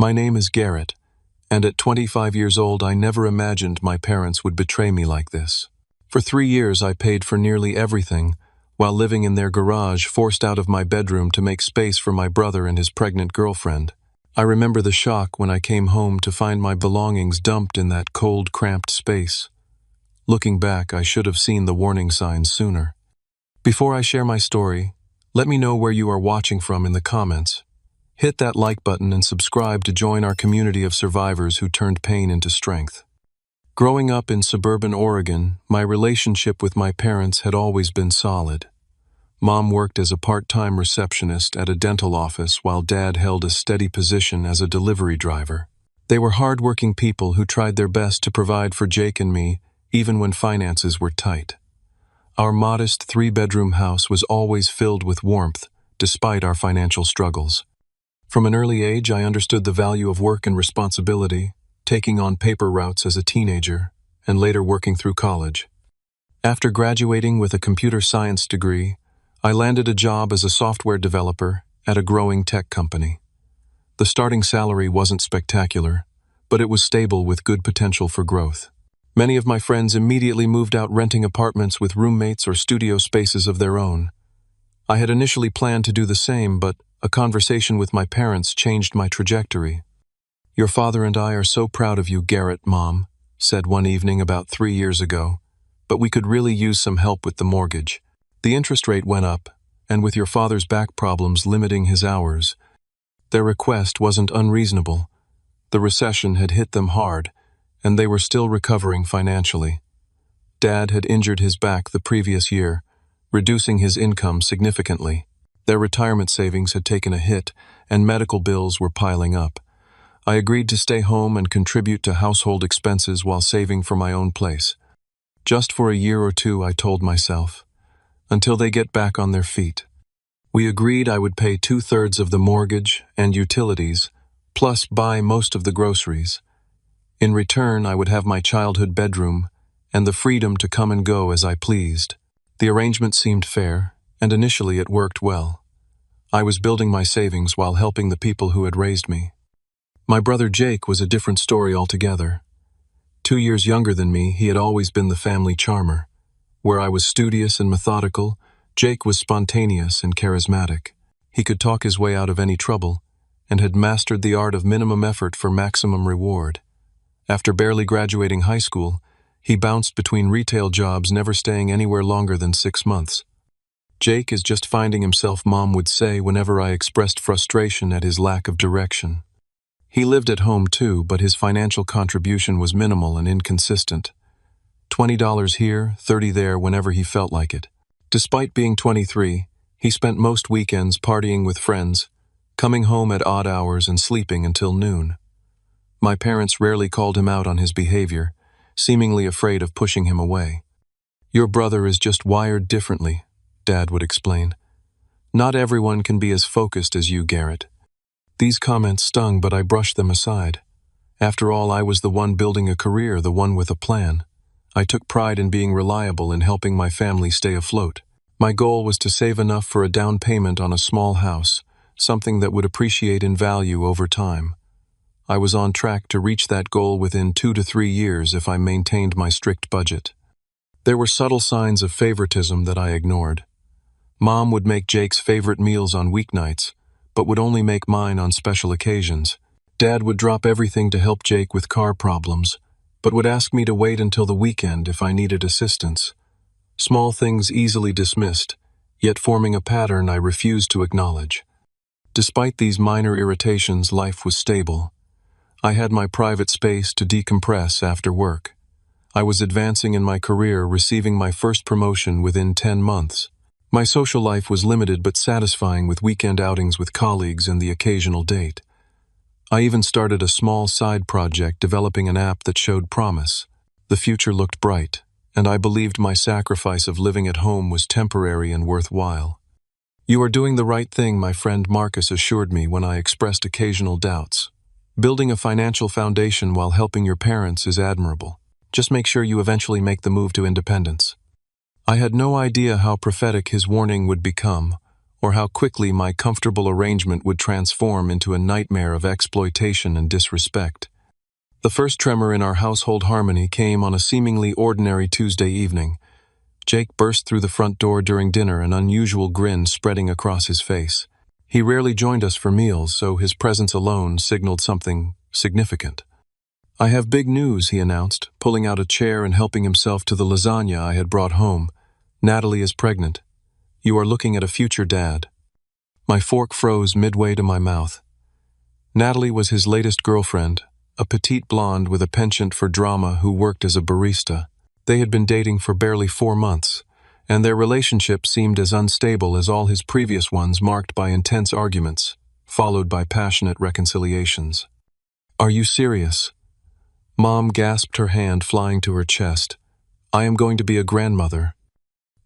My name is Garrett, and at 25 years old I never imagined my parents would betray me like this. For 3 years I paid for nearly everything, while living in their garage, forced out of my bedroom to make space for my brother and his pregnant girlfriend. I remember the shock when I came home to find my belongings dumped in that cold, cramped space. Looking back, I should have seen the warning signs sooner. Before I share my story, let me know where you are watching from in the comments. Hit that like button and subscribe to join our community of survivors who turned pain into strength. Growing up in suburban Oregon, my relationship with my parents had always been solid. Mom worked as a part-time receptionist at a dental office while Dad held a steady position as a delivery driver. They were hard-working people who tried their best to provide for Jake and me, even when finances were tight. Our modest 3-bedroom house was always filled with warmth, despite our financial struggles. From an early age, I understood the value of work and responsibility, taking on paper routes as a teenager, and later working through college. After graduating with a computer science degree, I landed a job as a software developer at a growing tech company. The starting salary wasn't spectacular, but it was stable with good potential for growth. Many of my friends immediately moved out, renting apartments with roommates or studio spaces of their own. I had initially planned to do the same, but a conversation with my parents changed my trajectory. "Your father and I are so proud of you, Garrett," Mom said one evening about 3 years ago, "but we could really use some help with the mortgage. The interest rate went up, and with your father's back problems limiting his hours." Their request wasn't unreasonable. The recession had hit them hard, and they were still recovering financially. Dad had injured his back the previous year, reducing his income significantly. Their retirement savings had taken a hit, and medical bills were piling up. I agreed to stay home and contribute to household expenses while saving for my own place. Just for a year or two, I told myself, until they get back on their feet. We agreed I would pay 2/3 of the mortgage and utilities, plus buy most of the groceries. In return, I would have my childhood bedroom and the freedom to come and go as I pleased. The arrangement seemed fair, and initially it worked well. I was building my savings while helping the people who had raised me. My brother Jake was a different story altogether. 2 years younger than me, he had always been the family charmer. Where I was studious and methodical, Jake was spontaneous and charismatic. He could talk his way out of any trouble, and had mastered the art of minimum effort for maximum reward. After barely graduating high school, he bounced between retail jobs, never staying anywhere longer than 6 months. "Jake is just finding himself," Mom would say whenever I expressed frustration at his lack of direction. He lived at home too, but his financial contribution was minimal and inconsistent. $20 here, $30 there whenever he felt like it. Despite being 23, he spent most weekends partying with friends, coming home at odd hours and sleeping until noon. My parents rarely called him out on his behavior, seemingly afraid of pushing him away. "Your brother is just wired differently," Dad would explain. "Not everyone can be as focused as you, Garrett." These comments stung, but I brushed them aside. After all, I was the one building a career, the one with a plan. I took pride in being reliable and helping my family stay afloat. My goal was to save enough for a down payment on a small house, something that would appreciate in value over time. I was on track to reach that goal within 2 to 3 years if I maintained my strict budget. There were subtle signs of favoritism that I ignored. Mom would make Jake's favorite meals on weeknights, but would only make mine on special occasions. Dad would drop everything to help Jake with car problems, but would ask me to wait until the weekend if I needed assistance. Small things easily dismissed, yet forming a pattern I refused to acknowledge. Despite these minor irritations, life was stable. I had my private space to decompress after work. I was advancing in my career, receiving my first promotion within 10 months. My social life was limited but satisfying, with weekend outings with colleagues and the occasional date. I even started a small side project, developing an app that showed promise. The future looked bright, and I believed my sacrifice of living at home was temporary and worthwhile. "You are doing the right thing," my friend Marcus assured me when I expressed occasional doubts. "Building a financial foundation while helping your parents is admirable. Just make sure you eventually make the move to independence." I had no idea how prophetic his warning would become, or how quickly my comfortable arrangement would transform into a nightmare of exploitation and disrespect. The first tremor in our household harmony came on a seemingly ordinary Tuesday evening. Jake burst through the front door during dinner, an unusual grin spreading across his face. He rarely joined us for meals, so his presence alone signaled something significant. "I have big news," he announced, pulling out a chair and helping himself to the lasagna I had brought home. "Natalie is pregnant. You are looking at a future dad." My fork froze midway to my mouth. Natalie was his latest girlfriend, a petite blonde with a penchant for drama who worked as a barista. They had been dating for barely 4 months, and their relationship seemed as unstable as all his previous ones, marked by intense arguments, followed by passionate reconciliations. "Are you serious?" Mom gasped, her hand flying to her chest. "I am going to be a grandmother."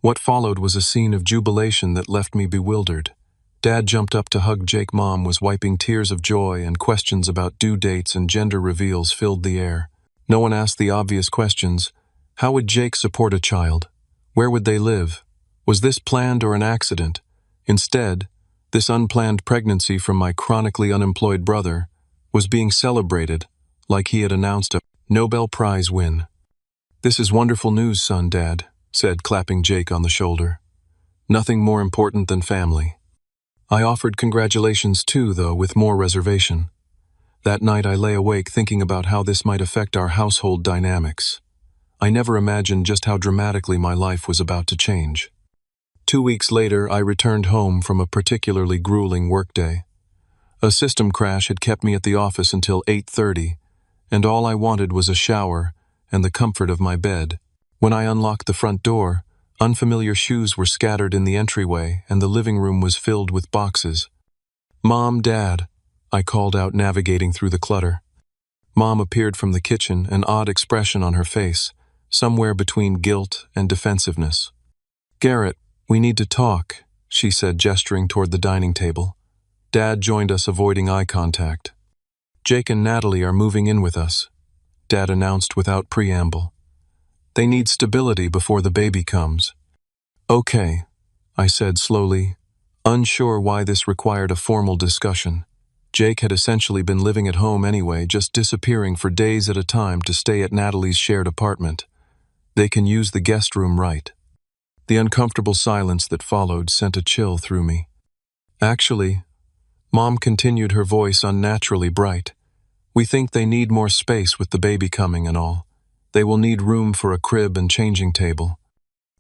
What followed was a scene of jubilation that left me bewildered. Dad jumped up to hug Jake. Mom was wiping tears of joy, and questions about due dates and gender reveals filled the air. No one asked the obvious questions. How would Jake support a child? Where would they live? Was this planned or an accident? Instead, this unplanned pregnancy from my chronically unemployed brother was being celebrated like he had announced a Nobel Prize win. "This is wonderful news, son," Dad said, clapping Jake on the shoulder. "Nothing more important than family." I offered congratulations too, though with more reservation. That night I lay awake thinking about how this might affect our household dynamics. I never imagined just how dramatically my life was about to change. 2 weeks later, I returned home from a particularly grueling workday. A system crash had kept me at the office until 8:30, and all I wanted was a shower and the comfort of my bed. When I unlocked the front door, unfamiliar shoes were scattered in the entryway, and the living room was filled with boxes. "Mom, Dad," I called out, navigating through the clutter. Mom appeared from the kitchen, an odd expression on her face, somewhere between guilt and defensiveness. "Garrett, we need to talk," she said, gesturing toward the dining table. Dad joined us, avoiding eye contact. "Jake and Natalie are moving in with us," Dad announced without preamble. "They need stability before the baby comes." "Okay," I said slowly, unsure why this required a formal discussion. Jake had essentially been living at home anyway, just disappearing for days at a time to stay at Natalie's shared apartment. "They can use the guest room, right?" The uncomfortable silence that followed sent a chill through me. "Actually," Mom continued, her voice unnaturally bright, "we think they need more space with the baby coming and all. They will need room for a crib and changing table."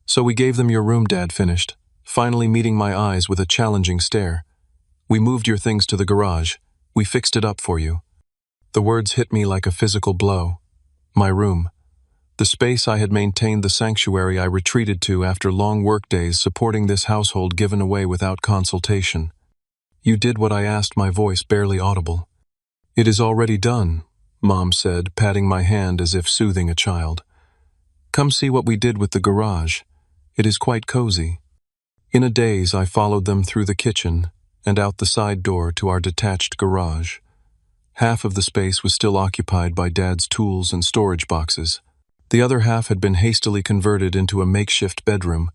"So we gave them your room," Dad finished, finally meeting my eyes with a challenging stare. "We moved your things to the garage. We fixed it up for you." The words hit me like a physical blow. My room. The space I had maintained, the sanctuary I retreated to after long workdays supporting this household, given away without consultation. "You did what I asked," my voice barely audible. "It is already done," Mom said, patting my hand as if soothing a child. "Come see what we did with the garage. It is quite cozy." In a daze, I followed them through the kitchen and out the side door to our detached garage. Half of the space was still occupied by Dad's tools and storage boxes. The other half had been hastily converted into a makeshift bedroom.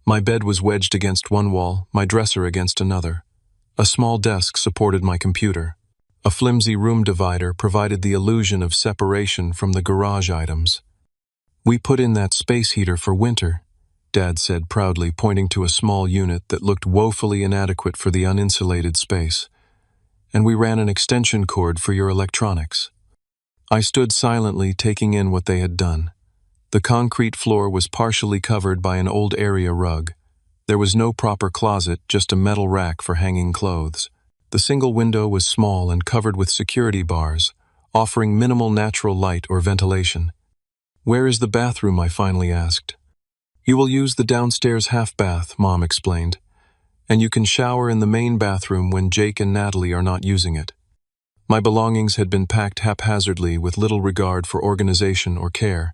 My bed was wedged against one wall, my dresser against another. A small desk supported my computer. A flimsy room divider provided the illusion of separation from the garage items. "We put in that space heater for winter," Dad said proudly, pointing to a small unit that looked woefully inadequate for the uninsulated space. "And we ran an extension cord for your electronics." I stood silently, taking in what they had done. The concrete floor was partially covered by an old area rug. There was no proper closet, just a metal rack for hanging clothes. The single window was small and covered with security bars, offering minimal natural light or ventilation. "Where is the bathroom?" I finally asked. "You will use the downstairs half bath," Mom explained, "and you can shower in the main bathroom when Jake and Natalie are not using it." My belongings had been packed haphazardly with little regard for organization or care.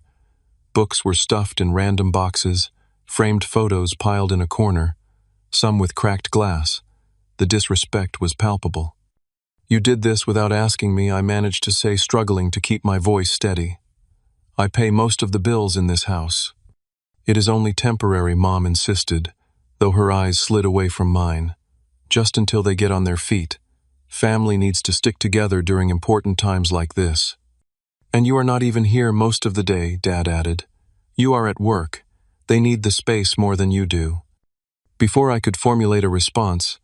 Books were stuffed in random boxes, framed photos piled in a corner, some with cracked glass. The disrespect was palpable. "You did this without asking me," I managed to say, struggling to keep my voice steady. "I pay most of the bills in this house." "It is only temporary," Mom insisted, though her eyes slid away from mine. just until they get on their feet. Family needs to stick together during important times like this. And you are not even here most of the day, Dad added. You are at work. They need the space more than you do. Before I could formulate a response,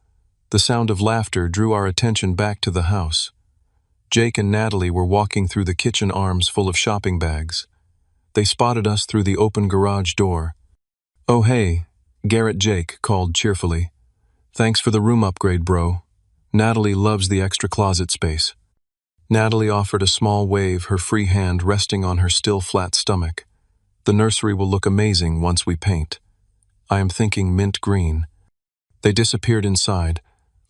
the sound of laughter drew our attention back to the house. Jake and Natalie were walking through the kitchen, arms full of shopping bags. They spotted us through the open garage door. "Oh hey," Garrett Jake called cheerfully. "Thanks for the room upgrade, bro. Natalie loves the extra closet space." Natalie offered a small wave, her free hand resting on her still flat stomach. "The nursery will look amazing once we paint. I am thinking mint green." They disappeared inside,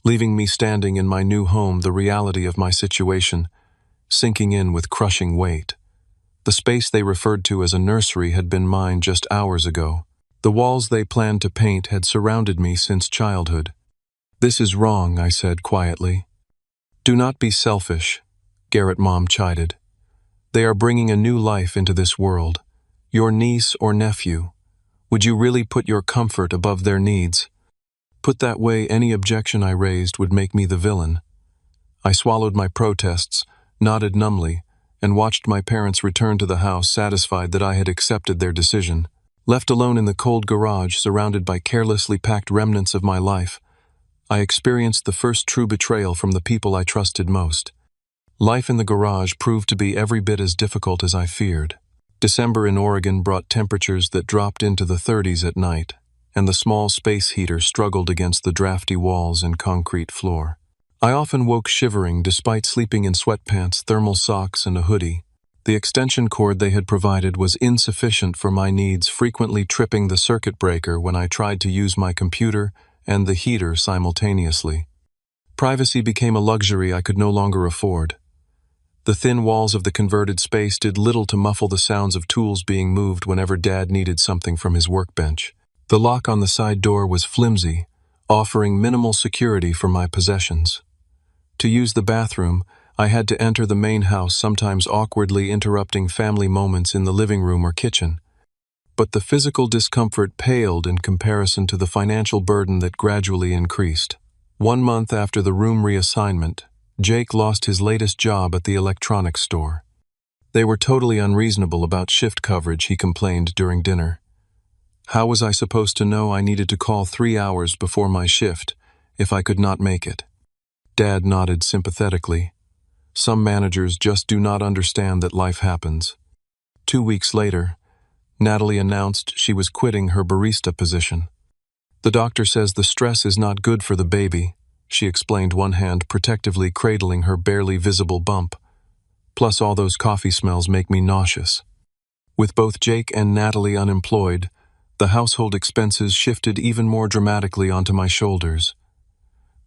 leaving me standing in my new home, the reality of my situation sinking in with crushing weight. The space they referred to as a nursery had been mine just hours ago. The walls they planned to paint had surrounded me since childhood. "This is wrong," I said quietly. "Do not be selfish," Garrett Mom chided. "They are bringing a new life into this world. Your niece or nephew. Would you really put your comfort above their needs?" Put that way, any objection I raised would make me the villain. I swallowed my protests, nodded numbly, and watched my parents return to the house, satisfied that I had accepted their decision. Left alone in the cold garage, surrounded by carelessly packed remnants of my life, I experienced the first true betrayal from the people I trusted most. Life in the garage proved to be every bit as difficult as I feared. December in Oregon brought temperatures that dropped into the 30s at night, and the small space heater struggled against the drafty walls and concrete floor. I often woke shivering despite sleeping in sweatpants, thermal socks, and a hoodie. The extension cord they had provided was insufficient for my needs, frequently tripping the circuit breaker when I tried to use my computer and the heater simultaneously. Privacy became a luxury I could no longer afford. The thin walls of the converted space did little to muffle the sounds of tools being moved whenever Dad needed something from his workbench. The lock on the side door was flimsy, offering minimal security for my possessions. To use the bathroom, I had to enter the main house, sometimes awkwardly interrupting family moments in the living room or kitchen. But the physical discomfort paled in comparison to the financial burden that gradually increased. 1 month after the room reassignment, Jake lost his latest job at the electronics store. They were totally unreasonable about shift coverage, he complained during dinner. How was I supposed to know I needed to call 3 hours before my shift if I could not make it? Dad nodded sympathetically. Some managers just do not understand that life happens. 2 weeks later, Natalie announced she was quitting her barista position. "The doctor says the stress is not good for the baby," she explained, one hand protectively cradling her barely visible bump. "Plus all those coffee smells make me nauseous." With both Jake and Natalie unemployed, the household expenses shifted even more dramatically onto my shoulders.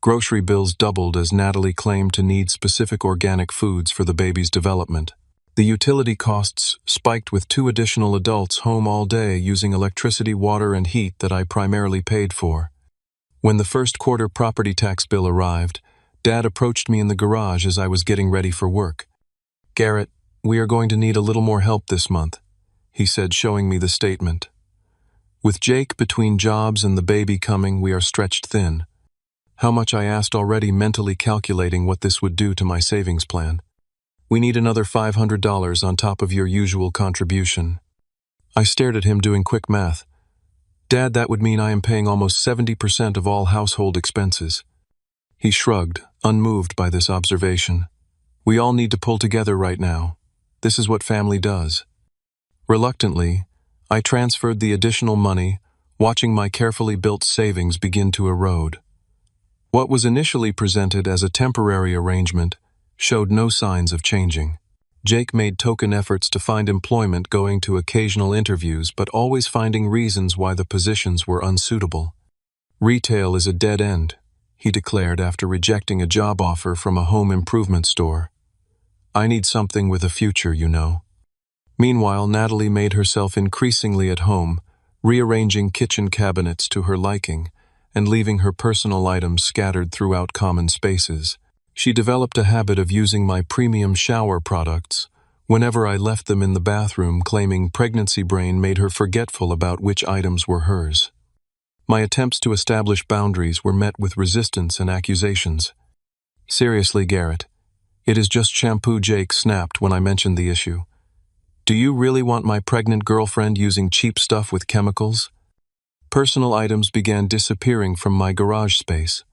Grocery bills doubled as Natalie claimed to need specific organic foods for the baby's development. The utility costs spiked with 2 additional adults home all day using electricity, water, and heat that I primarily paid for. When the first quarter property tax bill arrived, Dad approached me in the garage as I was getting ready for work. "Garrett, we are going to need a little more help this month," he said, showing me the statement. "With Jake between jobs and the baby coming, we are stretched thin." How much I asked, already mentally calculating what this would do to my savings plan. "We need another $500 on top of your usual contribution." I stared at him, doing quick math. "Dad, that would mean I am paying almost 70% of all household expenses." He shrugged, unmoved by this observation. "We all need to pull together right now. This is what family does." Reluctantly, I transferred the additional money, watching my carefully built savings begin to erode. What was initially presented as a temporary arrangement showed no signs of changing. Jake made token efforts to find employment, going to occasional interviews, but always finding reasons why the positions were unsuitable. "Retail is a dead end," he declared after rejecting a job offer from a home improvement store. "I need something with a future, you know." Meanwhile, Natalie made herself increasingly at home, rearranging kitchen cabinets to her liking and leaving her personal items scattered throughout common spaces. She developed a habit of using my premium shower products whenever I left them in the bathroom, claiming pregnancy brain made her forgetful about which items were hers. My attempts to establish boundaries were met with resistance and accusations. Seriously, Garrett, it is just shampoo, Jake snapped when I mentioned the issue. Do you really want my pregnant girlfriend using cheap stuff with chemicals? Personal items began disappearing from my garage space.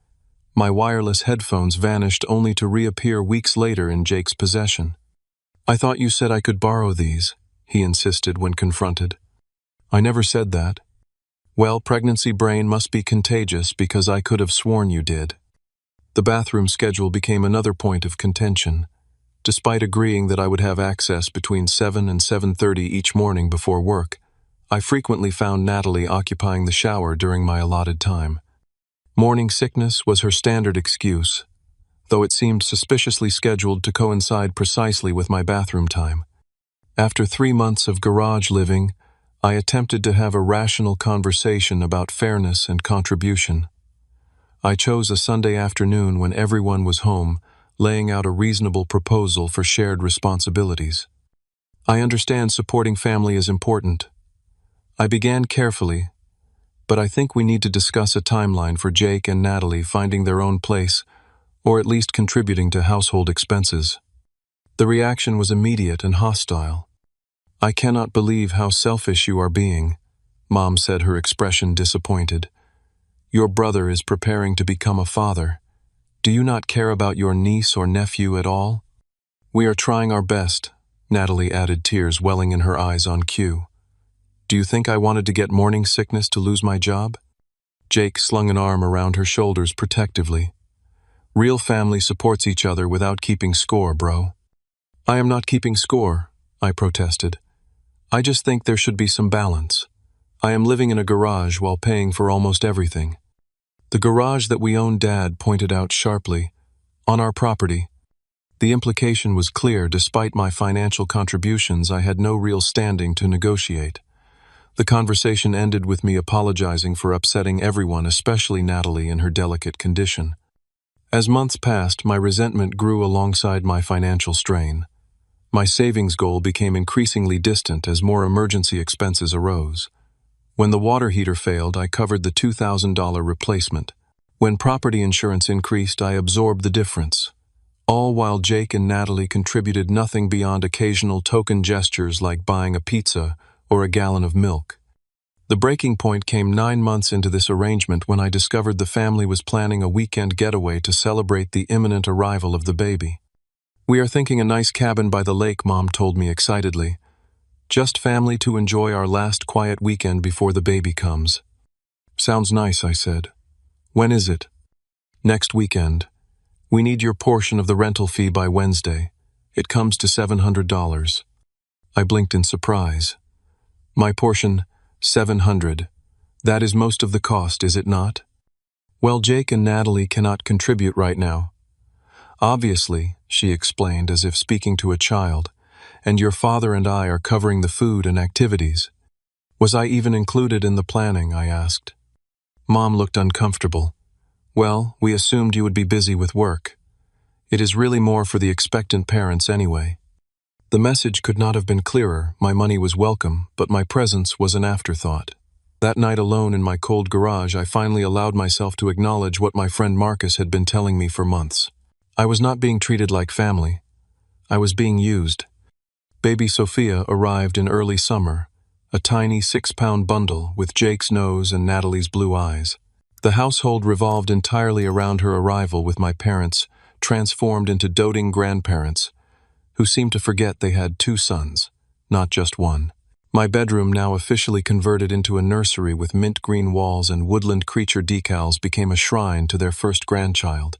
My wireless headphones vanished only to reappear weeks later in Jake's possession. I thought you said I could borrow these, he insisted when confronted. I never said that. Well, pregnancy brain must be contagious because I could have sworn you did. The bathroom schedule became another point of contention. Despite agreeing that I would have access between 7 and 7:30 each morning before work, I frequently found Natalie occupying the shower during my allotted time. Morning sickness was her standard excuse, though it seemed suspiciously scheduled to coincide precisely with my bathroom time. After 3 months of garage living, I attempted to have a rational conversation about fairness and contribution. I chose a Sunday afternoon when everyone was home, laying out a reasonable proposal for shared responsibilities. I understand supporting family is important. I began carefully, but I think we need to discuss a timeline for Jake and Natalie finding their own place, or at least contributing to household expenses. The reaction was immediate and hostile. I cannot believe how selfish you are being, Mom said, her expression disappointed. Your brother is preparing to become a father. Do you not care about your niece or nephew at all? We are trying our best, Natalie added, tears welling in her eyes on cue. Do you think I wanted to get morning sickness to lose my job? Jake slung an arm around her shoulders protectively. Real family supports each other without keeping score, bro. I am not keeping score, I protested. I just think there should be some balance. I am living in a garage while paying for almost everything. The garage that we own, Dad pointed out sharply, on our property. The implication was clear. Despite my financial contributions, I had no real standing to negotiate. The conversation ended with me apologizing for upsetting everyone, especially Natalie in her delicate condition. As months passed, my resentment grew alongside my financial strain. My savings goal became increasingly distant as more emergency expenses arose. When the water heater failed, I covered the $2,000 replacement. When property insurance increased, I absorbed the difference. All while Jake and Natalie contributed nothing beyond occasional token gestures like buying a pizza or a gallon of milk. The breaking point came 9 months into this arrangement when I discovered the family was planning a weekend getaway to celebrate the imminent arrival of the baby. We are thinking a nice cabin by the lake, Mom told me excitedly. Just family to enjoy our last quiet weekend before the baby comes. Sounds nice, I said. When is it? Next weekend. We need your portion of the rental fee by Wednesday. It comes to $700. I blinked in surprise. My portion, $700. That is most of the cost, is it not? Well, Jake and Natalie cannot contribute right now. Obviously, she explained as if speaking to a child, and your father and I are covering the food and activities. Was I even included in the planning, I asked. Mom looked uncomfortable. Well, we assumed you would be busy with work. It is really more for the expectant parents anyway. The message could not have been clearer. My money was welcome, but my presence was an afterthought. That night alone in my cold garage, I finally allowed myself to acknowledge what my friend Marcus had been telling me for months. I was not being treated like family. I was being used. Baby Sophia arrived in early summer, a tiny 6-pound bundle with Jake's nose and Natalie's blue eyes. The household revolved entirely around her arrival, with my parents transformed into doting grandparents who seemed to forget they had 2 sons, not just one. My bedroom, now officially converted into a nursery with mint green walls and woodland creature decals, became a shrine to their first grandchild.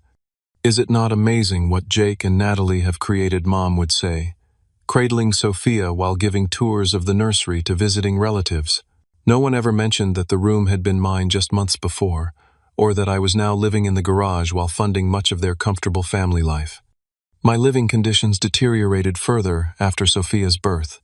Is it not amazing what Jake and Natalie have created, Mom would say, cradling Sophia while giving tours of the nursery to visiting relatives. No one ever mentioned that the room had been mine just months before, or that I was now living in the garage while funding much of their comfortable family life. My living conditions deteriorated further after Sophia's birth.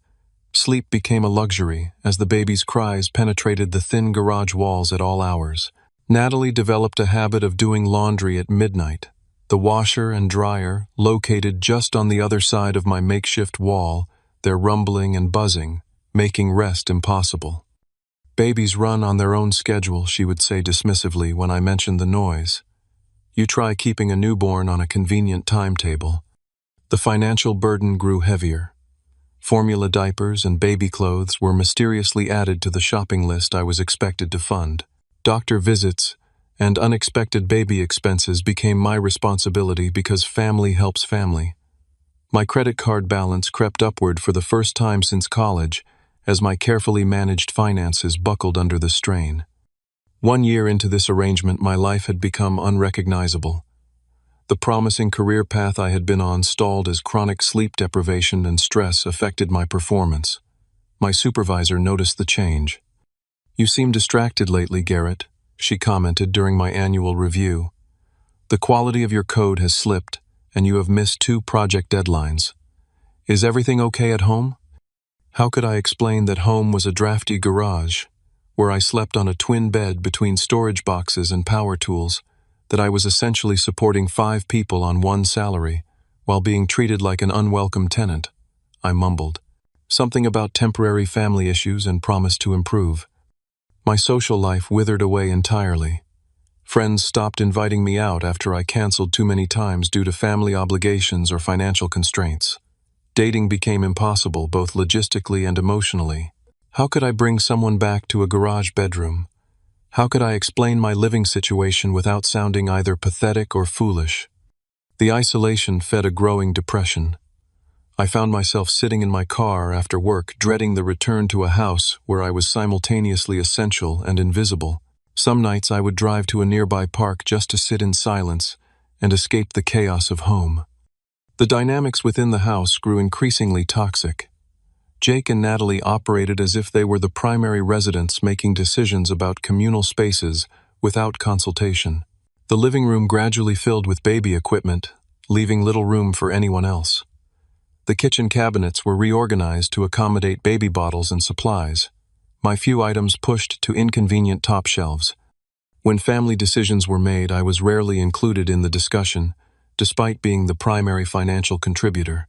Sleep became a luxury as the baby's cries penetrated the thin garage walls at all hours. Natalie developed a habit of doing laundry at midnight. The washer and dryer, located just on the other side of my makeshift wall, their rumbling and buzzing, making rest impossible. Babies run on their own schedule, she would say dismissively when I mentioned the noise. You try keeping a newborn on a convenient timetable. The financial burden grew heavier. Formula diapers and baby clothes were mysteriously added to the shopping list I was expected to fund. Doctor visits and unexpected baby expenses became my responsibility because family helps family. My credit card balance crept upward for the first time since college as my carefully managed finances buckled under the strain. 1 year into this arrangement, my life had become unrecognizable. The promising career path I had been on stalled as chronic sleep deprivation and stress affected my performance. My supervisor noticed the change. "You seem distracted lately, Garrett," she commented during my annual review. "The quality of your code has slipped, and you have missed 2 project deadlines. Is everything okay at home?" How could I explain that home was a drafty garage, where I slept on a twin bed between storage boxes and power tools, that I was essentially supporting 5 people on 1 salary, while being treated like an unwelcome tenant? I mumbled. Something about temporary family issues and promised to improve. My social life withered away entirely. Friends stopped inviting me out after I canceled too many times due to family obligations or financial constraints. Dating became impossible both logistically and emotionally. How could I bring someone back to a garage bedroom? How could I explain my living situation without sounding either pathetic or foolish? The isolation fed a growing depression. I found myself sitting in my car after work, dreading the return to a house where I was simultaneously essential and invisible. Some nights I would drive to a nearby park just to sit in silence and escape the chaos of home. The dynamics within the house grew increasingly toxic. Jake and Natalie operated as if they were the primary residents making decisions about communal spaces without consultation. The living room gradually filled with baby equipment, leaving little room for anyone else. The kitchen cabinets were reorganized to accommodate baby bottles and supplies, my few items pushed to inconvenient top shelves. When family decisions were made, I was rarely included in the discussion, despite being the primary financial contributor.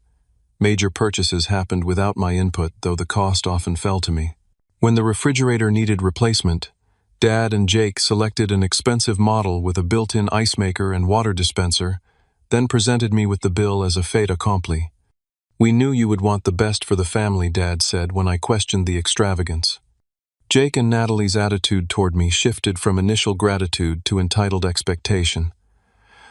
Major purchases happened without my input, though the cost often fell to me. When the refrigerator needed replacement, Dad and Jake selected an expensive model with a built-in ice maker and water dispenser, then presented me with the bill as a fait accompli. "We knew you would want the best for the family," Dad said when I questioned the extravagance. Jake and Natalie's attitude toward me shifted from initial gratitude to entitled expectation.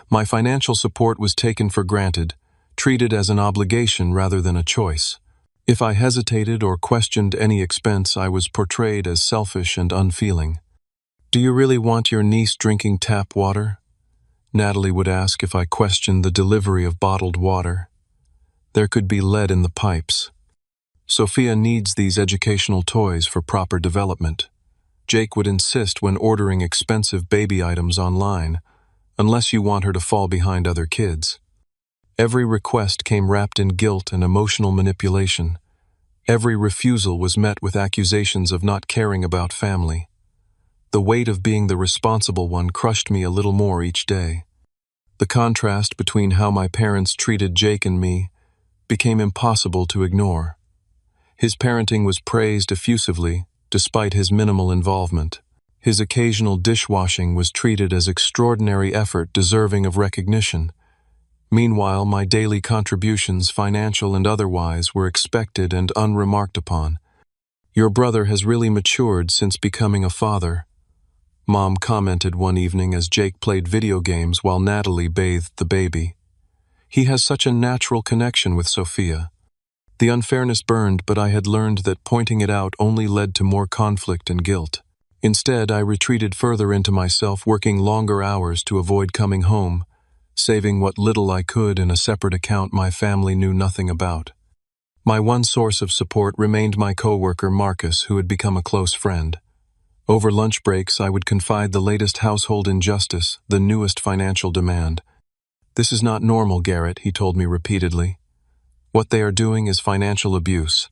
My financial support was taken for granted, treated as an obligation rather than a choice. If I hesitated or questioned any expense, I was portrayed as selfish and unfeeling. "Do you really want your niece drinking tap water?" Natalie would ask if I questioned the delivery of bottled water. There could be lead in the pipes. "Sophia needs these educational toys for proper development." Jake would insist when ordering expensive baby items online, "unless you want her to fall behind other kids." Every request came wrapped in guilt and emotional manipulation. Every refusal was met with accusations of not caring about family. The weight of being the responsible one crushed me a little more each day. The contrast between how my parents treated Jake and me became impossible to ignore. His parenting was praised effusively, despite his minimal involvement. His occasional dishwashing was treated as extraordinary effort deserving of recognition. Meanwhile, my daily contributions, financial and otherwise, were expected and unremarked upon. "Your brother has really matured since becoming a father," Mom commented one evening as Jake played video games while Natalie bathed the baby. "He has such a natural connection with Sophia." The unfairness burned, but I had learned that pointing it out only led to more conflict and guilt. Instead, I retreated further into myself, working longer hours to avoid coming home, saving what little I could in a separate account my family knew nothing about. My one source of support remained my coworker Marcus, who had become a close friend. Over lunch breaks, I would confide the latest household injustice, the newest financial demand. "This is not normal, Garrett," he told me repeatedly. "What they are doing is financial abuse.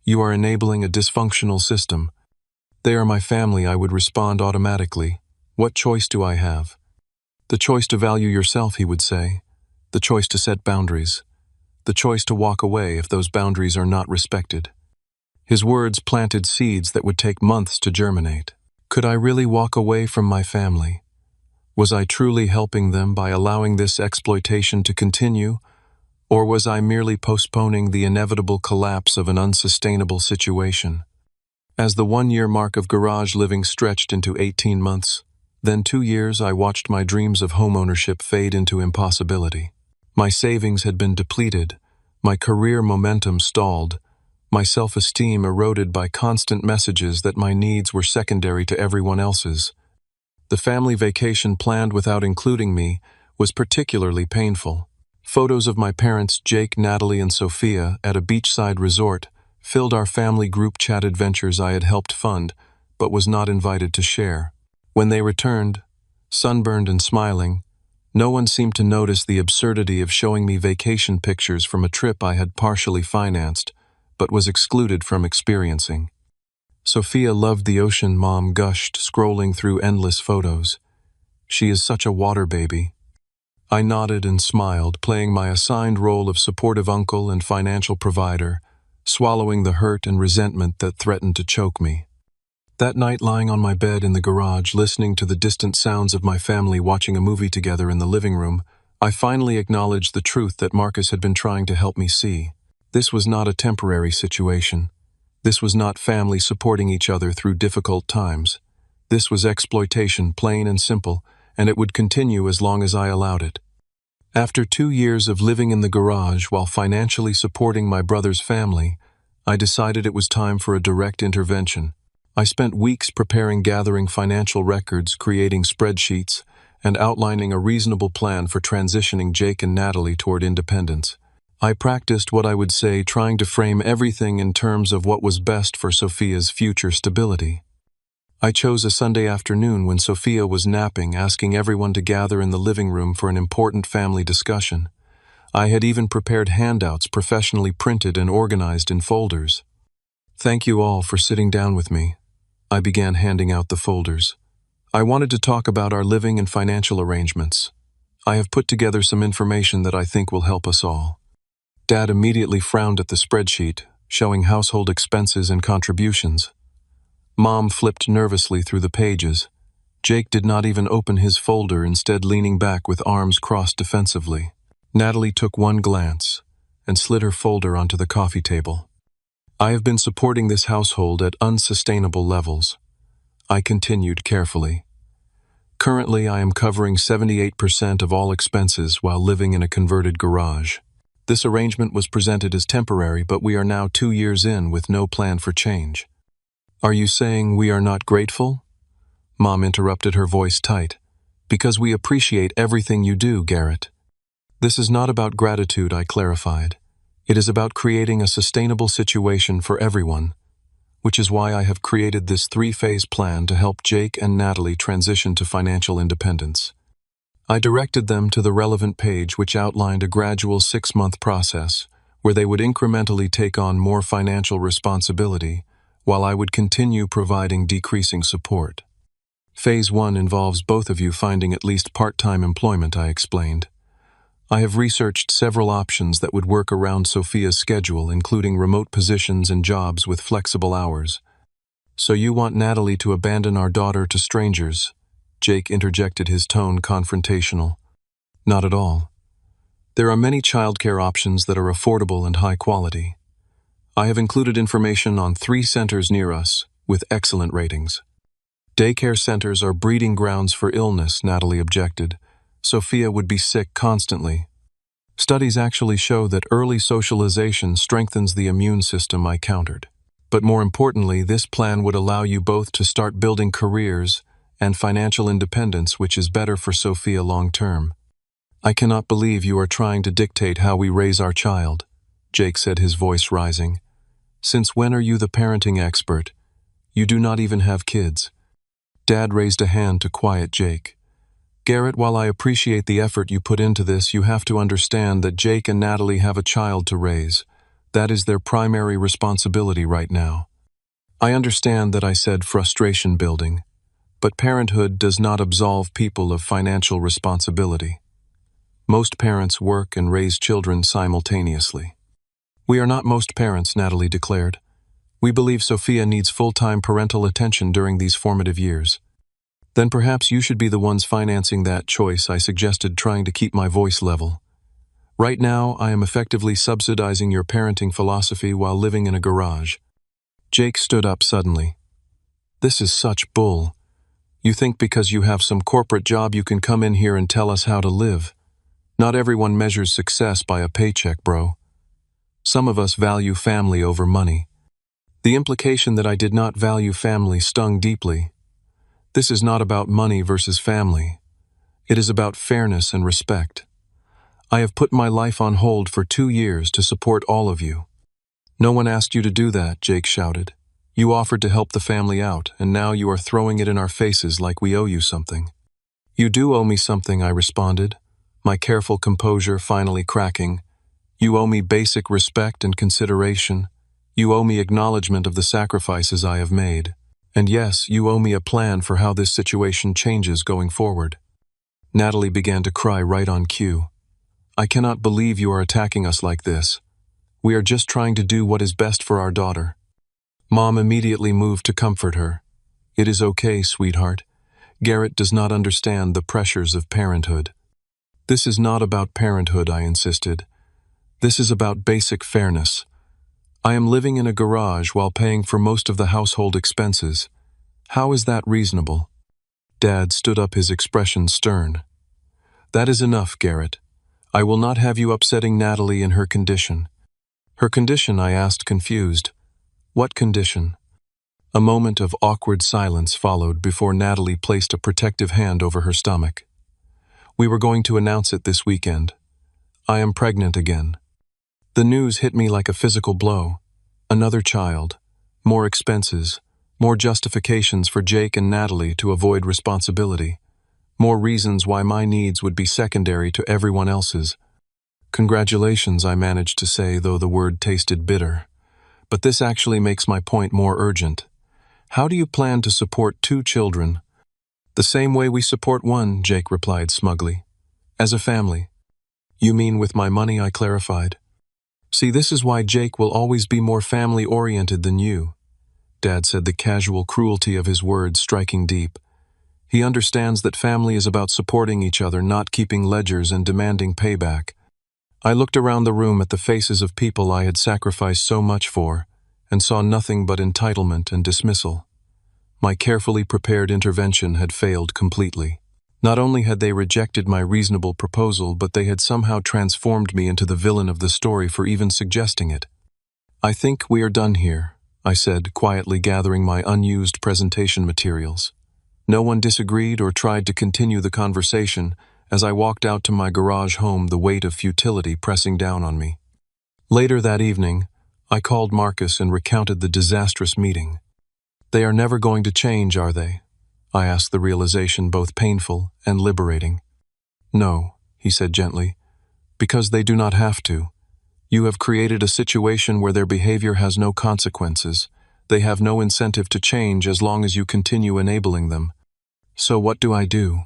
You are enabling a dysfunctional system." "They are my family," I would respond automatically. "What choice do I have?" "The choice to value yourself," he would say. "The choice to set boundaries. The choice to walk away if those boundaries are not respected." His words planted seeds that would take months to germinate. Could I really walk away from my family? Was I truly helping them by allowing this exploitation to continue, or was I merely postponing the inevitable collapse of an unsustainable situation? As the 1-year mark of garage living stretched into 18 months, then 2 years, I watched my dreams of homeownership fade into impossibility. My savings had been depleted, my career momentum stalled, my self-esteem eroded by constant messages that my needs were secondary to everyone else's. The family vacation planned without including me was particularly painful. Photos of my parents, Jake, Natalie, and Sophia, at a beachside resort filled our family group chat adventures I had helped fund, but was not invited to share. When they returned, sunburned and smiling, no one seemed to notice the absurdity of showing me vacation pictures from a trip I had partially financed, but was excluded from experiencing. Sophia loved the ocean, Mom gushed, scrolling through endless photos. She is such a water baby. I nodded and smiled, playing my assigned role of supportive uncle and financial provider, swallowing the hurt and resentment that threatened to choke me. That night, lying on my bed in the garage, listening to the distant sounds of my family watching a movie together in the living room, I finally acknowledged the truth that Marcus had been trying to help me see. This was not a temporary situation. This was not family supporting each other through difficult times. This was exploitation, plain and simple, and it would continue as long as I allowed it. After 2 years of living in the garage while financially supporting my brother's family, I decided it was time for a direct intervention. I spent weeks gathering financial records, creating spreadsheets, and outlining a reasonable plan for transitioning Jake and Natalie toward independence. I practiced what I would say, trying to frame everything in terms of what was best for Sophia's future stability. I chose a Sunday afternoon when Sophia was napping, asking everyone to gather in the living room for an important family discussion. I had even prepared handouts professionally printed and organized in folders. "Thank you all for sitting down with me." I began handing out the folders. "I wanted to talk about our living and financial arrangements. I have put together some information that I think will help us all." Dad immediately frowned at the spreadsheet, showing household expenses and contributions. Mom flipped nervously through the pages. Jake did not even open his folder, instead leaning back with arms crossed defensively. Natalie took one glance and slid her folder onto the coffee table. "I have been supporting this household at unsustainable levels." I continued carefully. "Currently, I am covering 78% of all expenses while living in a converted garage. This arrangement was presented as temporary, but we are now 2 years in with no plan for change." "Are you saying we are not grateful?" Mom interrupted, her voice tight. "Because we appreciate everything you do, Garrett." "This is not about gratitude," I clarified. "It is about creating a sustainable situation for everyone, which is why I have created this 3-phase plan to help Jake and Natalie transition to financial independence." I directed them to the relevant page, which outlined a gradual 6-month process where they would incrementally take on more financial responsibility while I would continue providing decreasing support. "Phase 1 involves both of you finding at least part-time employment," I explained. "I have researched several options that would work around Sophia's schedule, including remote positions and jobs with flexible hours." "So you want Natalie to abandon our daughter to strangers?" Jake interjected, his tone confrontational. "Not at all. There are many childcare options that are affordable and high quality. I have included information on 3 centers near us with excellent ratings." "Daycare centers are breeding grounds for illness," Natalie objected. "Sophia would be sick constantly." "Studies actually show that early socialization strengthens the immune system," I countered. "But more importantly, this plan would allow you both to start building careers and financial independence, which is better for Sophia long-term." "I cannot believe you are trying to dictate how we raise our child," Jake said, his voice rising. "Since when are you the parenting expert? You do not even have kids." Dad raised a hand to quiet Jake. "Garrett, while I appreciate the effort you put into this, you have to understand that Jake and Natalie have a child to raise. That is their primary responsibility right now." I understand that, I said, frustration building. But parenthood does not absolve people of financial responsibility. Most parents work and raise children simultaneously. "We are not most parents," Natalie declared. We believe Sophia needs full-time parental attention during these formative years. Then perhaps you should be the ones financing that choice, I suggested, trying to keep my voice level. Right now, I am effectively subsidizing your parenting philosophy while living in a garage. Jake stood up suddenly. This is such bull. You think because you have some corporate job you can come in here and tell us how to live. Not everyone measures success by a paycheck, bro. Some of us value family over money. The implication that I did not value family stung deeply. This is not about money versus family. It is about fairness and respect. I have put my life on hold for 2 years to support all of you. No one asked you to do that, Jake shouted. You offered to help the family out, and now you are throwing it in our faces like we owe you something. You do owe me something, I responded, my careful composure finally cracking. You owe me basic respect and consideration. You owe me acknowledgement of the sacrifices I have made. And yes, you owe me a plan for how this situation changes going forward. Natalie began to cry right on cue. I cannot believe you are attacking us like this. We are just trying to do what is best for our daughter. Mom immediately moved to comfort her. It is okay, sweetheart. Garrett does not understand the pressures of parenthood. This is not about parenthood, I insisted. This is about basic fairness. I am living in a garage while paying for most of the household expenses. How is that reasonable? Dad stood up, his expression stern. That is enough, Garrett. I will not have you upsetting Natalie in her condition. Her condition, I asked, confused. What condition? A moment of awkward silence followed before Natalie placed a protective hand over her stomach. We were going to announce it this weekend. I am pregnant again. The news hit me like a physical blow. Another child, more expenses, more justifications for Jake and Natalie to avoid responsibility, more reasons why my needs would be secondary to everyone else's. Congratulations, I managed to say, though the word tasted bitter. But this actually makes my point more urgent. How do you plan to support 2 children? The same way we support one, Jake replied smugly. As a family. You mean with my money, I clarified. See, this is why Jake will always be more family-oriented than you, Dad said, the casual cruelty of his words striking deep. He understands that family is about supporting each other, not keeping ledgers and demanding payback. I looked around the room at the faces of people I had sacrificed so much for, and saw nothing but entitlement and dismissal. My carefully prepared intervention had failed completely. Not only had they rejected my reasonable proposal, but they had somehow transformed me into the villain of the story for even suggesting it. I think we are done here, I said, quietly gathering my unused presentation materials. No one disagreed or tried to continue the conversation as I walked out to my garage home, the weight of futility pressing down on me. Later that evening, I called Marcus and recounted the disastrous meeting. They are never going to change, are they? I asked, the realization both painful and liberating. No, he said gently, because they do not have to. You have created a situation where their behavior has no consequences. They have no incentive to change as long as you continue enabling them. So what do I do?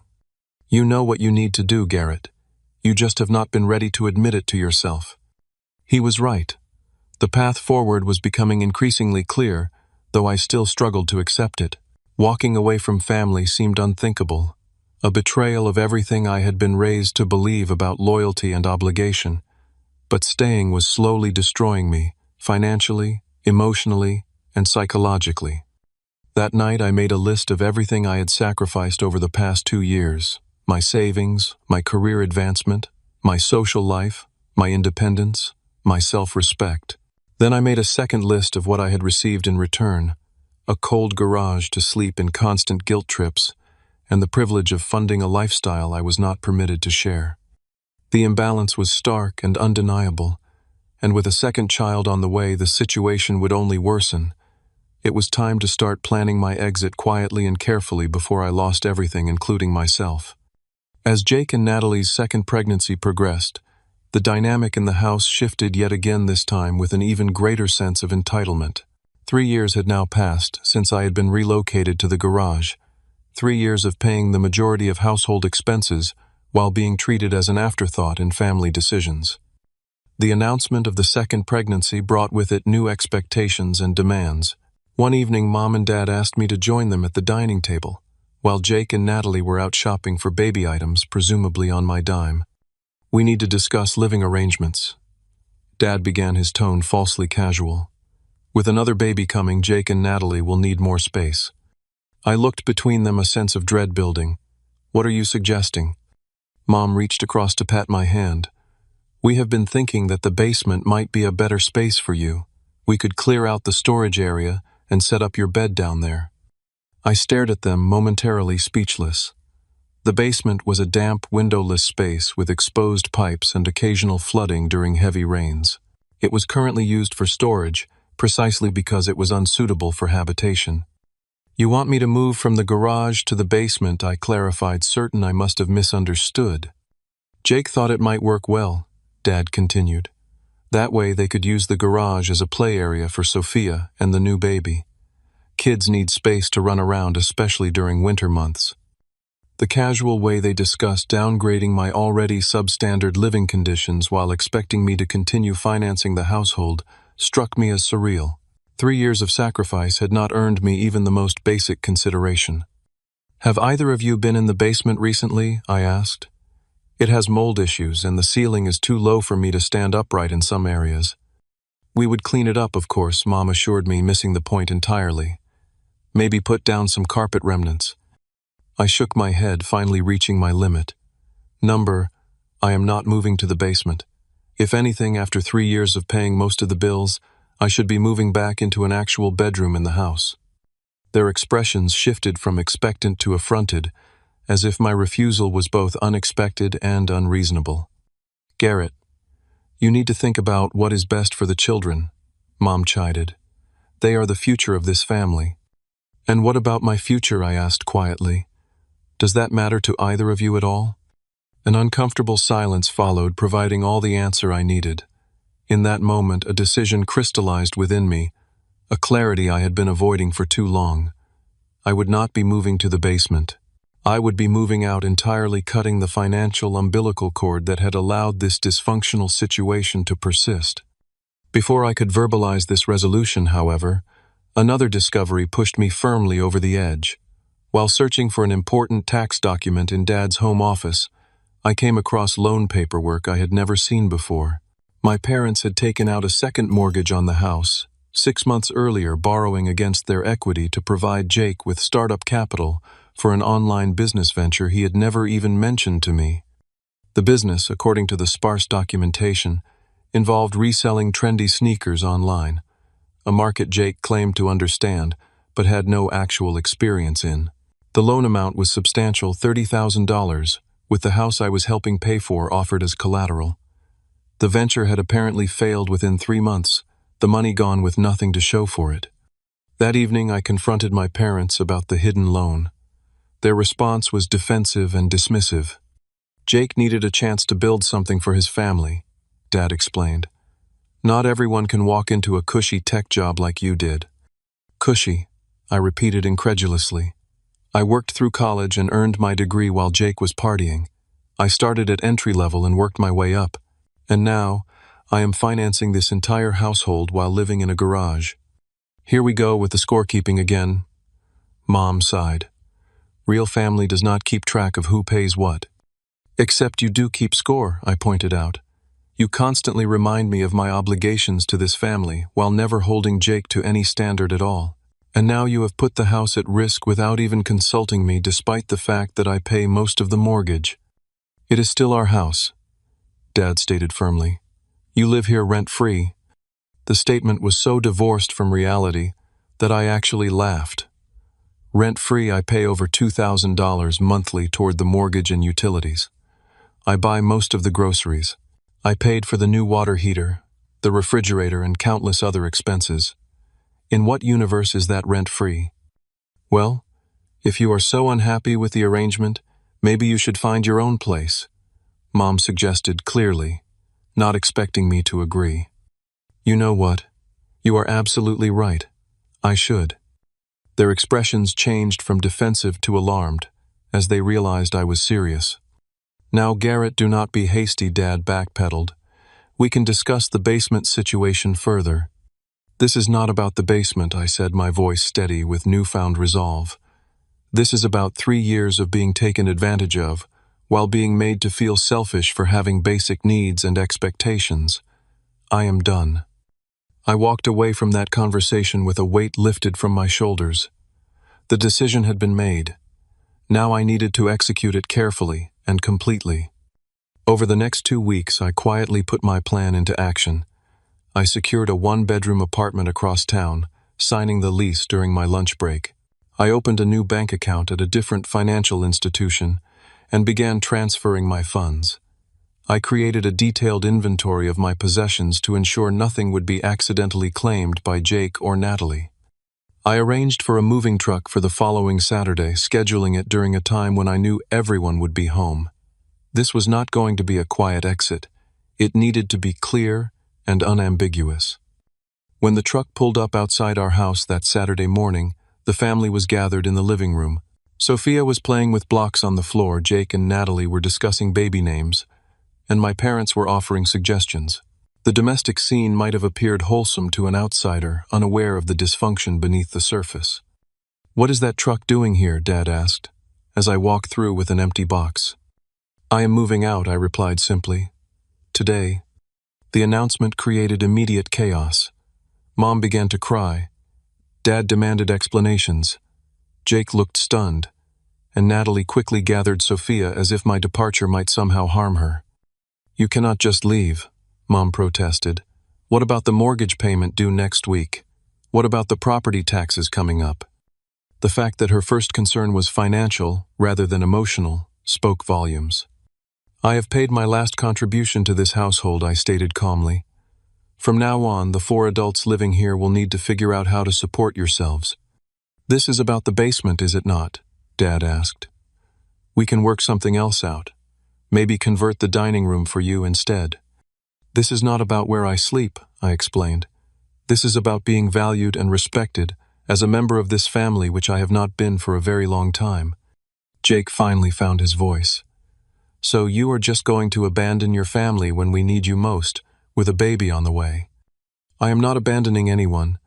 You know what you need to do, Garrett. You just have not been ready to admit it to yourself. He was right. The path forward was becoming increasingly clear, though I still struggled to accept it. Walking away from family seemed unthinkable, a betrayal of everything I had been raised to believe about loyalty and obligation. But staying was slowly destroying me, financially, emotionally, and psychologically. That night I made a list of everything I had sacrificed over the past 2 years. My savings, my career advancement, my social life, my independence, my self-respect. Then I made a second list of what I had received in return. A cold garage to sleep in constant guilt trips, and the privilege of funding a lifestyle I was not permitted to share. The imbalance was stark and undeniable, and with a second child on the way, the situation would only worsen. It was time to start planning my exit quietly and carefully before I lost everything, including myself. As Jake and Natalie's second pregnancy progressed, the dynamic in the house shifted yet again, this time with an even greater sense of entitlement. 3 years had now passed since I had been relocated to the garage. 3 years of paying the majority of household expenses while being treated as an afterthought in family decisions. The announcement of the second pregnancy brought with it new expectations and demands. One evening, Mom and Dad asked me to join them at the dining table, while Jake and Natalie were out shopping for baby items, presumably on my dime. "We need to discuss living arrangements." Dad began, his tone falsely casual. "With another baby coming, Jake and Natalie will need more space." I looked between them, a sense of dread building. "What are you suggesting?" Mom reached across to pat my hand. "We have been thinking that the basement might be a better space for you. We could clear out the storage area and set up your bed down there." I stared at them, momentarily speechless. The basement was a damp, windowless space with exposed pipes and occasional flooding during heavy rains. It was currently used for storage, precisely because it was unsuitable for habitation. "You want me to move from the garage to the basement," I clarified, certain I must have misunderstood. "Jake thought it might work well," Dad continued. "That way they could use the garage as a play area for Sophia and the new baby. Kids need space to run around, especially during winter months." The casual way they discussed downgrading my already substandard living conditions while expecting me to continue financing the household struck me as surreal. 3 years of sacrifice had not earned me even the most basic consideration. "Have either of you been in the basement recently?" I asked. "It has mold issues, and the ceiling is too low for me to stand upright in some areas." "We would clean it up, of course," Mom assured me, missing the point entirely. "Maybe put down some carpet remnants." I shook my head, finally reaching my limit. I am not moving to the basement. If anything, after 3 years of paying most of the bills, I should be moving back into an actual bedroom in the house. Their expressions shifted from expectant to affronted, as if my refusal was both unexpected and unreasonable. "Garrett, you need to think about what is best for the children," Mom chided. "They are the future of this family." "And what about my future?" I asked quietly. "Does that matter to either of you at all?" An uncomfortable silence followed, providing all the answer I needed. In that moment, a decision crystallized within me, a clarity I had been avoiding for too long. I would not be moving to the basement. I would be moving out entirely, cutting the financial umbilical cord that had allowed this dysfunctional situation to persist. Before I could verbalize this resolution, however, another discovery pushed me firmly over the edge. While searching for an important tax document in Dad's home office, I came across loan paperwork I had never seen before. My parents had taken out a second mortgage on the house, 6 months earlier, borrowing against their equity to provide Jake with startup capital for an online business venture he had never even mentioned to me. The business, according to the sparse documentation, involved reselling trendy sneakers online, a market Jake claimed to understand, but had no actual experience in. The loan amount was substantial, $30,000, with the house I was helping pay for offered as collateral. The venture had apparently failed within 3 months, the money gone with nothing to show for it. That evening, I confronted my parents about the hidden loan. Their response was defensive and dismissive. "Jake needed a chance to build something for his family," Dad explained. "Not everyone can walk into a cushy tech job like you did." "Cushy," I repeated incredulously. "I worked through college and earned my degree while Jake was partying. I started at entry level and worked my way up. And now, I am financing this entire household while living in a garage." "Here we go with the scorekeeping again," Mom sighed. "Real family does not keep track of who pays what." "Except you do keep score," I pointed out. "You constantly remind me of my obligations to this family while never holding Jake to any standard at all. And now you have put the house at risk without even consulting me, despite the fact that I pay most of the mortgage." "It is still our house," Dad stated firmly. "You live here rent-free." The statement was so divorced from reality that I actually laughed. Rent-free, I pay over $2,000 monthly toward the mortgage and utilities. I buy most of the groceries. I paid for the new water heater, the refrigerator, and countless other expenses. In what universe is that rent-free? "Well, if you are so unhappy with the arrangement, maybe you should find your own place," Mom suggested clearly, not expecting me to agree. "You know what? You are absolutely right. I should." Their expressions changed from defensive to alarmed, as they realized I was serious. "Now, Garrett, do not be hasty," Dad backpedaled. We can discuss the basement situation further. This is not about the basement, I said, my voice steady with newfound resolve. This is about 3 years of being taken advantage of, while being made to feel selfish for having basic needs and expectations. I am done. I walked away from that conversation with a weight lifted from my shoulders. The decision had been made. Now I needed to execute it carefully and completely. Over the next 2 weeks, I quietly put my plan into action. I secured a 1-bedroom apartment across town, signing the lease during my lunch break. I opened a new bank account at a different financial institution and began transferring my funds. I created a detailed inventory of my possessions to ensure nothing would be accidentally claimed by Jake or Natalie. I arranged for a moving truck for the following Saturday, scheduling it during a time when I knew everyone would be home. This was not going to be a quiet exit. It needed to be clear and unambiguous. When the truck pulled up outside our house that Saturday morning, the family was gathered in the living room. Sophia was playing with blocks on the floor, Jake and Natalie were discussing baby names, and my parents were offering suggestions. The domestic scene might have appeared wholesome to an outsider, unaware of the dysfunction beneath the surface. "What is that truck doing here?" Dad asked, as I walked through with an empty box. "I am moving out," I replied simply. "Today." The announcement created immediate chaos. Mom began to cry. Dad demanded explanations. Jake looked stunned, and Natalie quickly gathered Sophia as if my departure might somehow harm her. "You cannot just leave," Mom protested. "What about the mortgage payment due next week? What about the property taxes coming up?" The fact that her first concern was financial rather than emotional spoke volumes. "I have paid my last contribution to this household," I stated calmly. "From now on, the 4 adults living here will need to figure out how to support yourselves." "This is about the basement, is it not?" Dad asked. "We can work something else out. Maybe convert the dining room for you instead." "This is not about where I sleep," I explained. "This is about being valued and respected as a member of this family, which I have not been for a very long time." Jake finally found his voice. "So you are just going to abandon your family when we need you most, with a baby on the way?" "I am not abandoning anyone.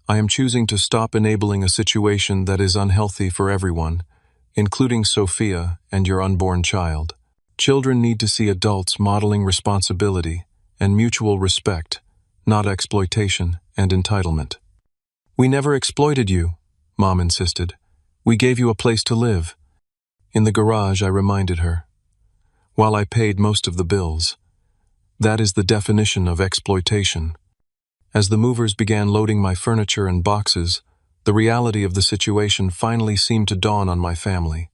I am choosing to stop enabling a situation that is unhealthy for everyone, including Sophia and your unborn child. Children need to see adults modeling responsibility and mutual respect, not exploitation and entitlement." "We never exploited you," Mom insisted. "We gave you a place to live." "In the garage," I reminded her, "while I paid most of the bills. That is the definition of exploitation." As the movers began loading my furniture and boxes, the reality of the situation finally seemed to dawn on my family.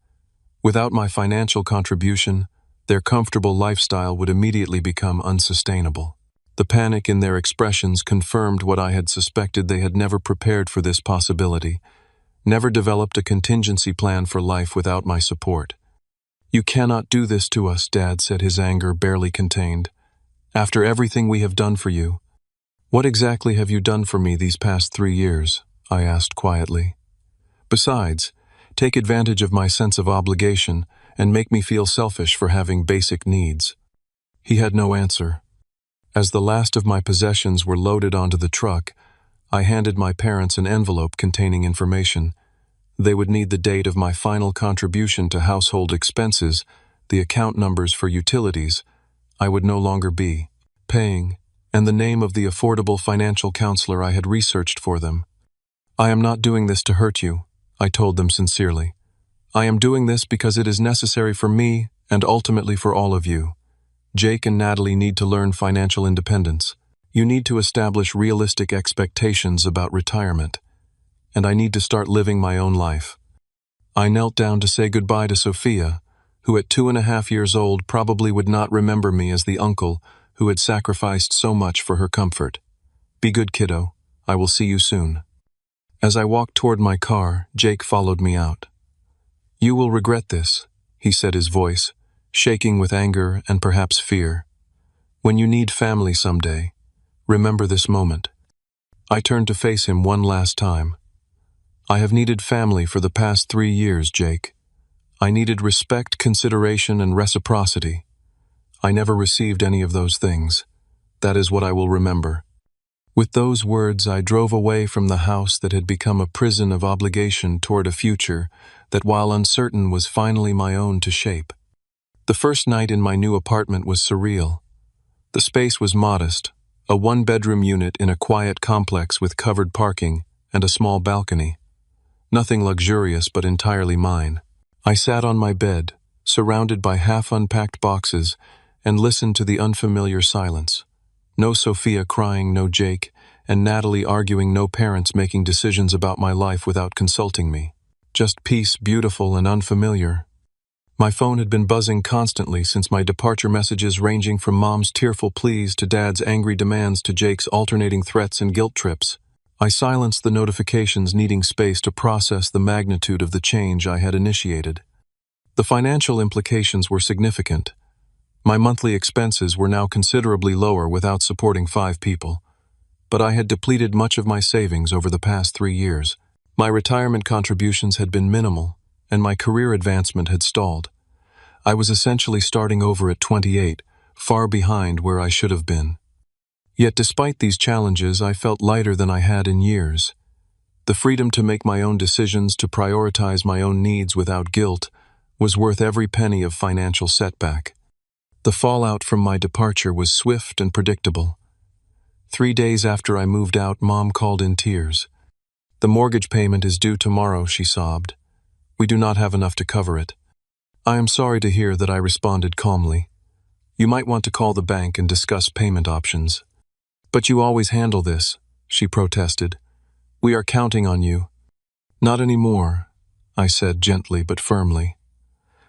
Without my financial contribution, their comfortable lifestyle would immediately become unsustainable. The panic in their expressions confirmed what I had suspected. They had never prepared for this possibility, never developed a contingency plan for life without my support. "You cannot do this to us," Dad said, his anger barely contained. "After everything we have done for you." "What exactly have you done for me these past 3 years?" I asked quietly. "Besides, take advantage of my sense of obligation and make me feel selfish for having basic needs." He had no answer. As the last of my possessions were loaded onto the truck, I handed my parents an envelope containing information. They would need the date of my final contribution to household expenses, the account numbers for utilities I would no longer be paying, and the name of the affordable financial counselor I had researched for them. "I am not doing this to hurt you," I told them sincerely. "I am doing this because it is necessary for me and ultimately for all of you. Jake and Natalie need to learn financial independence. You need to establish realistic expectations about retirement. And I need to start living my own life." I knelt down to say goodbye to Sophia, who at 2.5 years old probably would not remember me as the uncle who had sacrificed so much for her comfort. "Be good, kiddo. I will see you soon." As I walked toward my car, Jake followed me out. "You will regret this," he said, his voice shaking with anger and perhaps fear. "When you need family someday, remember this moment." I turned to face him one last time. "I have needed family for the past 3 years, Jake. I needed respect, consideration, and reciprocity. I never received any of those things. That is what I will remember." With those words, I drove away from the house that had become a prison of obligation toward a future that, while uncertain, was finally my own to shape. The first night in my new apartment was surreal. The space was modest, a one-bedroom unit in a quiet complex with covered parking and a small balcony. Nothing luxurious, but entirely mine. I sat on my bed, surrounded by half-unpacked boxes, and listened to the unfamiliar silence. No Sophia crying, no Jake, and Natalie arguing, no parents making decisions about my life without consulting me. Just peace, beautiful and unfamiliar. My phone had been buzzing constantly since my departure, messages ranging from Mom's tearful pleas to Dad's angry demands to Jake's alternating threats and guilt trips. I silenced the notifications, needing space to process the magnitude of the change I had initiated. The financial implications were significant. My monthly expenses were now considerably lower without supporting 5 people. But I had depleted much of my savings over the past 3 years. My retirement contributions had been minimal, and my career advancement had stalled. I was essentially starting over at 28, far behind where I should have been. Yet despite these challenges, I felt lighter than I had in years. The freedom to make my own decisions, to prioritize my own needs without guilt, was worth every penny of financial setback. The fallout from my departure was swift and predictable. 3 days after I moved out, Mom called in tears. "The mortgage payment is due tomorrow," she sobbed. "We do not have enough to cover it." "I am sorry to hear that," I responded calmly. "You might want to call the bank and discuss payment options." "But you always handle this," she protested. "We are counting on you." "Not anymore," I said gently but firmly.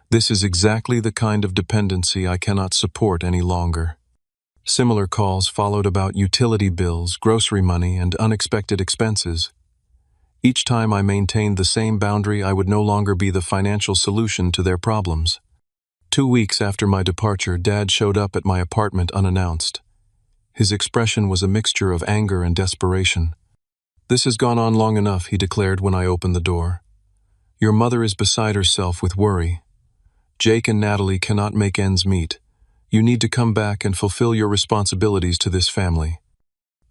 "This is exactly the kind of dependency I cannot support any longer." Similar calls followed about utility bills, grocery money, and unexpected expenses. Each time I maintained the same boundary, I would no longer be the financial solution to their problems. 2 weeks after my departure, Dad showed up at my apartment unannounced. His expression was a mixture of anger and desperation. "This has gone on long enough," he declared when I opened the door. "Your mother is beside herself with worry. Jake and Natalie cannot make ends meet. You need to come back and fulfill your responsibilities to this family."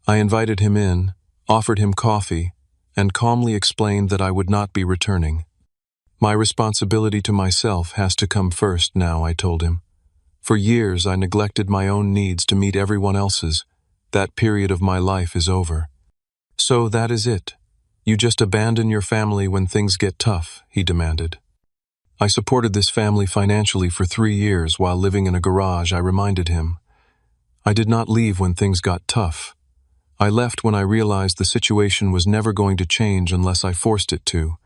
I invited him in, offered him coffee, and calmly explained that I would not be returning. "My responsibility to myself has to come first now," I told him. "For years I neglected my own needs to meet everyone else's. That period of my life is over." "So that is it. You just abandon your family when things get tough," he demanded. "I supported this family financially for 3 years while living in a garage," I reminded him. "I did not leave when things got tough. I left when I realized the situation was never going to change unless I forced it to."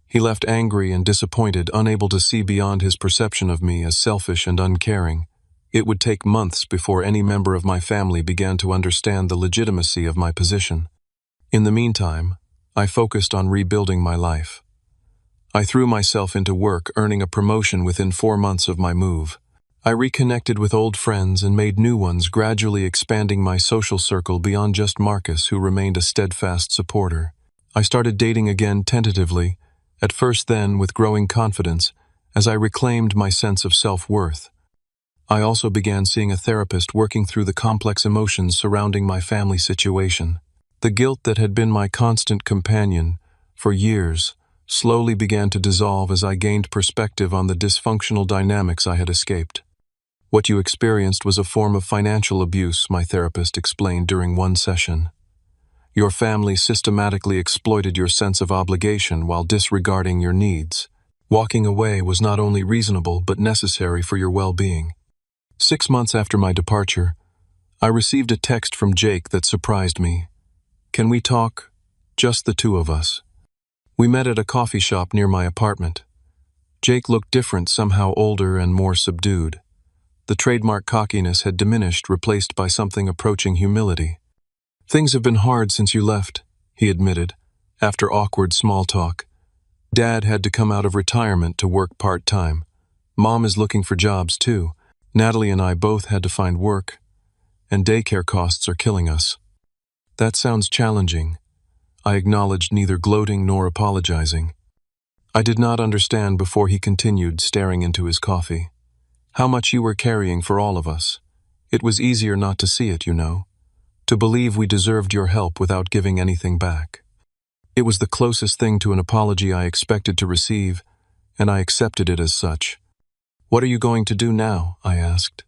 He left angry and disappointed, unable to see beyond his perception of me as selfish and uncaring. It would take months before any member of my family began to understand the legitimacy of my position. In the meantime, I focused on rebuilding my life. I threw myself into work, earning a promotion within 4 months of my move. I reconnected with old friends and made new ones, gradually expanding my social circle beyond just Marcus, who remained a steadfast supporter. I started dating again tentatively, at first then with growing confidence, as I reclaimed my sense of self-worth. I also began seeing a therapist, working through the complex emotions surrounding my family situation. The guilt that had been my constant companion for years slowly began to dissolve as I gained perspective on the dysfunctional dynamics I had escaped. "What you experienced was a form of financial abuse," my therapist explained during one session. "Your family systematically exploited your sense of obligation while disregarding your needs. Walking away was not only reasonable but necessary for your well-being." 6 months after my departure, I received a text from Jake that surprised me. "Can we talk? Just the 2 of us." We met at a coffee shop near my apartment. Jake looked different, somehow older and more subdued. The trademark cockiness had diminished, replaced by something approaching humility. "Things have been hard since you left," he admitted, after awkward small talk. "Dad had to come out of retirement to work part-time. Mom is looking for jobs too. Natalie and I both had to find work, and daycare costs are killing us." "That sounds challenging," I acknowledged, neither gloating nor apologizing. I did not understand before he continued, staring into his coffee. "How much you were carrying for all of us. It was easier not to see it, to believe we deserved your help without giving anything back. It was the closest thing to an apology I expected to receive, and I accepted it as such. "What are you going to do now?" I asked.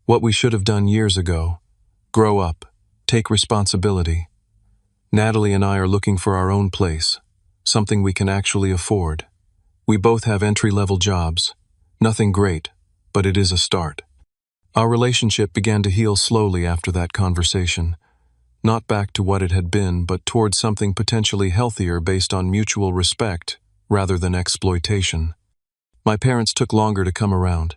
"What we should have done years ago. Grow up. Take responsibility. Natalie and I are looking for our own place, something we can actually afford. We both have entry-level jobs. Nothing great, but it is a start." Our relationship began to heal slowly after that conversation, not back to what it had been, but towards something potentially healthier based on mutual respect rather than exploitation. My parents took longer to come around.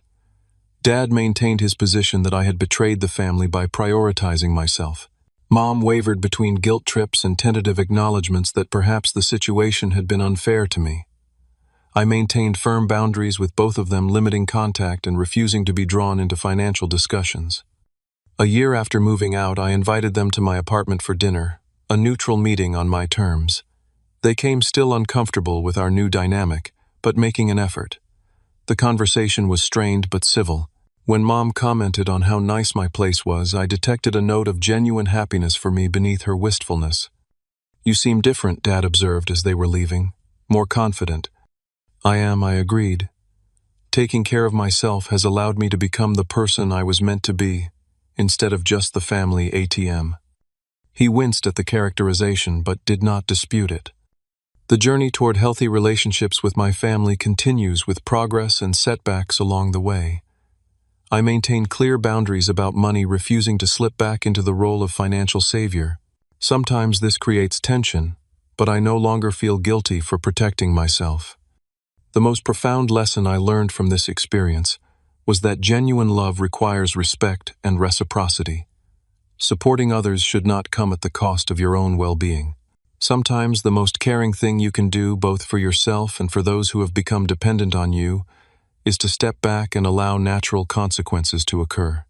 Dad maintained his position that I had betrayed the family by prioritizing myself. Mom wavered between guilt trips and tentative acknowledgments that perhaps the situation had been unfair to me. I maintained firm boundaries with both of them, limiting contact and refusing to be drawn into financial discussions. A year after moving out, I invited them to my apartment for dinner, a neutral meeting on my terms. They came still uncomfortable with our new dynamic, but making an effort. The conversation was strained but civil. When Mom commented on how nice my place was, I detected a note of genuine happiness for me beneath her wistfulness. "You seem different," Dad observed as they were leaving. "More confident." "I am," I agreed. "Taking care of myself has allowed me to become the person I was meant to be, instead of just the family ATM." He winced at the characterization, but did not dispute it. The journey toward healthy relationships with my family continues, with progress and setbacks along the way. I maintain clear boundaries about money, refusing to slip back into the role of financial savior. Sometimes this creates tension, but I no longer feel guilty for protecting myself. The most profound lesson I learned from this experience was that genuine love requires respect and reciprocity. Supporting others should not come at the cost of your own well-being. Sometimes the most caring thing you can do, both for yourself and for those who have become dependent on you, is to step back and allow natural consequences to occur.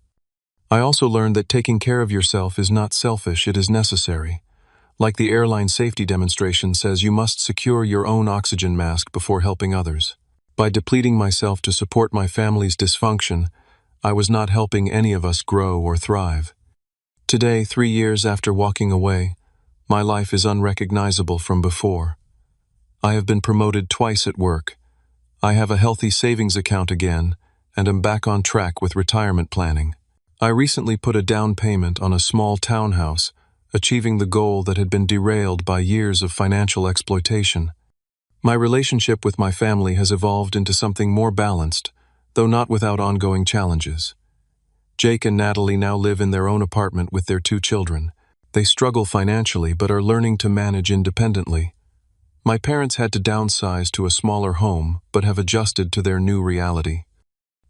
I also learned that taking care of yourself is not selfish, it is necessary. Like the airline safety demonstration says, you must secure your own oxygen mask before helping others. By depleting myself to support my family's dysfunction, I was not helping any of us grow or thrive. Today, 3 years after walking away, my life is unrecognizable from before. I have been promoted twice at work. I have a healthy savings account again, and am back on track with retirement planning. I recently put a down payment on a small townhouse, achieving the goal that had been derailed by years of financial exploitation. My relationship with my family has evolved into something more balanced, though not without ongoing challenges. Jake and Natalie now live in their own apartment with their 2 children. They struggle financially but are learning to manage independently. My parents had to downsize to a smaller home but have adjusted to their new reality.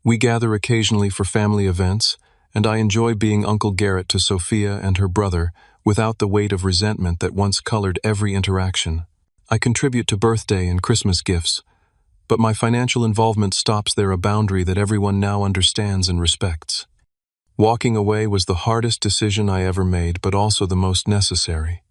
We gather occasionally for family events, and I enjoy being Uncle Garrett to Sophia and her brother without the weight of resentment that once colored every interaction. I contribute to birthday and Christmas gifts, but my financial involvement stops there, a boundary that everyone now understands and respects. Walking away was the hardest decision I ever made, but also the most necessary.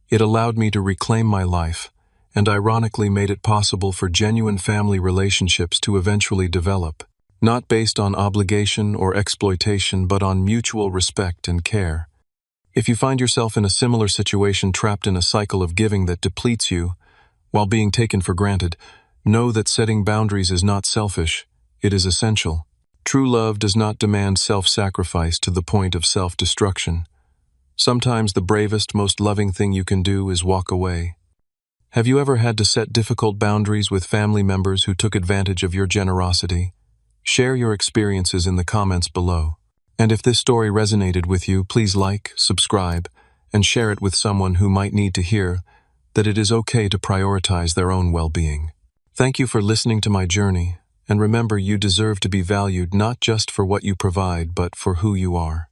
It allowed me to reclaim my life, and ironically made it possible for genuine family relationships to eventually develop, not based on obligation or exploitation, but on mutual respect and care. If you find yourself in a similar situation, trapped in a cycle of giving that depletes you while being taken for granted, know that setting boundaries is not selfish, it is essential. True love does not demand self-sacrifice to the point of self-destruction. Sometimes the bravest, most loving thing you can do is walk away. Have you ever had to set difficult boundaries with family members who took advantage of your generosity? Share your experiences in the comments below. And if this story resonated with you, please like, subscribe, and share it with someone who might need to hear that it is okay to prioritize their own well-being. Thank you for listening to my journey, and remember, you deserve to be valued not just for what you provide, but for who you are.